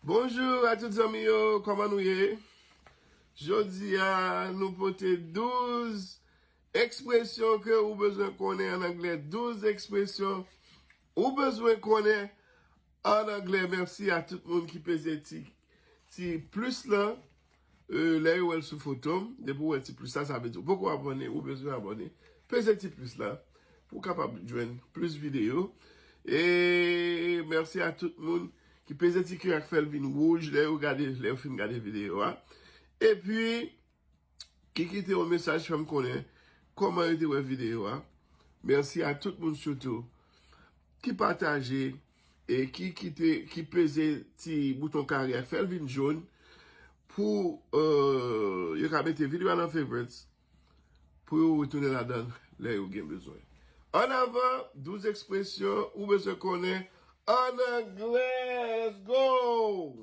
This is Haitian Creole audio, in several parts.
Bonjour à tous amis, comment nous y? Jodi a nous porter 12 expressions que vous besoin connaître en anglais, 12 expressions ou besoin connaître en anglais. Merci à tout le monde qui pèse ti plus là. Là où elle sous photo, depuis où elle ti plus là, ça veut dire beaucoup abonner ou besoin abonner. Pèse ti plus là pour capable de joindre plus vidéos. Et merci à tout le monde qui pèse ti cœur fait le vin rouge, là regarder les films, regarder vidéo. Hein? Et puis qui quitte un message femme connaît comment était la vidéo. Hein? Merci à tout le monde surtout qui partageait et qui pesait petit bouton carré fait le vin jaune pour y mettre vidéo en favorites pour retourner la donne là où vous avez besoin. En avant, 12 expressions ou besoin connaître en anglais. Let's go!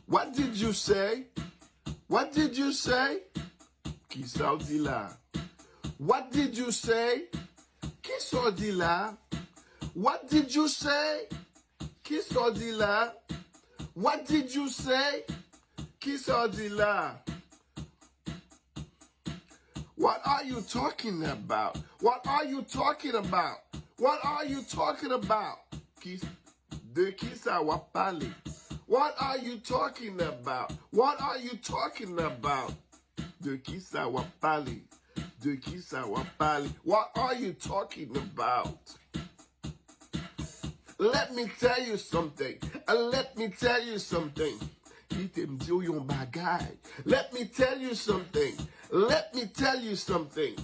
What did you say? What did you say? Qui ça dit là? What did you say? Qui ça dit là? What did you say? Qui ça dit là? What did you say? Qui ça dit là? What are you talking about? What are you talking about? What are you talking about? De qui ça va parler? What are you talking about? What are you talking about? De qui ça va parler? De qui ça va parler? What are you talking about? Let me tell you something. Let me tell you something. Let me tell you something. Let me tell you something.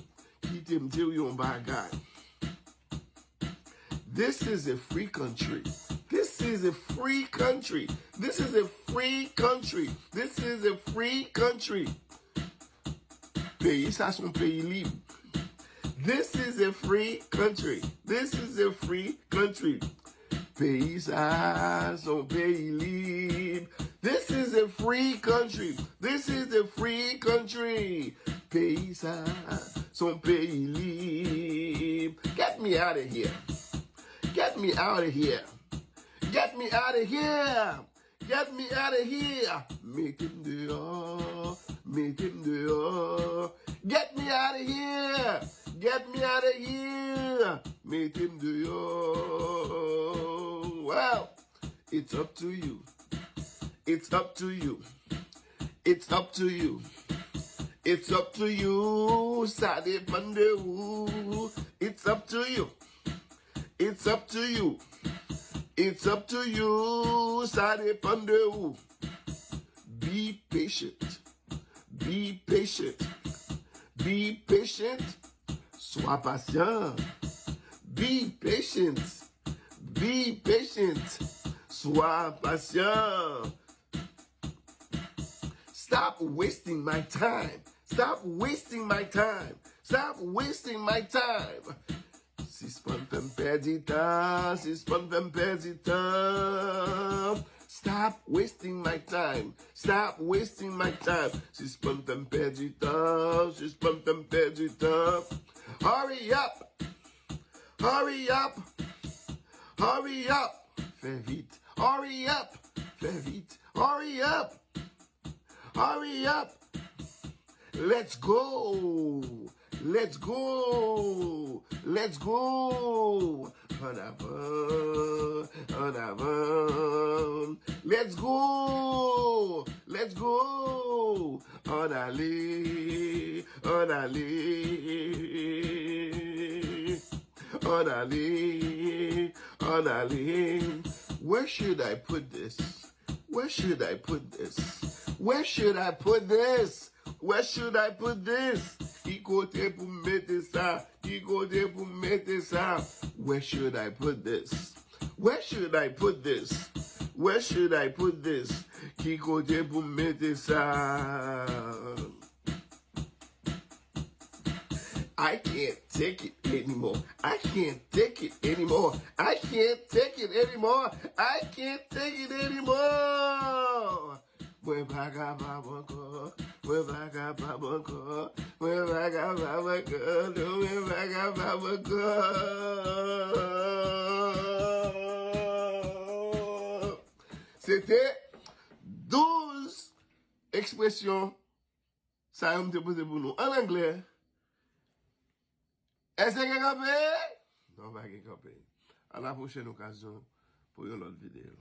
This is a free country. This is a free country. This is a free country. This is a free country. Pays, ça son pays libre. This is a free country. This is a free country. Pays, ça son pays libre. This is a free country. This is a free country. Pays, ça son pays libre. Get me out of here. Get me out of here. Get me out of here. Get me out of here. Make him dehors. Make him dehors. Get me out of here. Get me out of here. Make him dehors. Well, it's up to you. It's up to you. It's up to you. It's up to you. Ça dépend de vous. It's up to you. It's up to you. It's up to you. Ça dépend de vous. Be patient. Be patient. Be patient. Sois patient. Be patient. Be patient. Sois patient. Stop wasting my time. Stop wasting my time. Stop wasting my time. Si spun fem perdi temps. Si spun fem perdi temps. Stop wasting my time. Stop wasting my time. Si spun fem perdi temps. Si spun fem perdi temps. Hurry up. Hurry up. Hurry up. Fais vite. Hurry up. Fais vite. Hurry up. Hurry up. Let's go. Let's go. Let's go. En avant. En avant. Let's go. Let's go. En aller. En aller. En aller. En aller. Where should I put this? Where should I put this? Where should I put this? Where should I put this? Qui côté pour mettre ça? Qui côté pour mettre ça? Where should I put this? Where should I put this? Where should I put this? Qui côté pour mettre ça? I can't take it anymore. I can't take it anymore. I can't take it anymore. I can't take it anymore. Mwen pa kapab ankor, mwen pa kapab ankor, mwen pa kapab ankor, mwen pa kapab ankor. C'était 12 expressions, ça a été posé pour nous en anglais. Est-ce que vous avez? Non, pas de À la prochaine occasion pour une autre vidéo.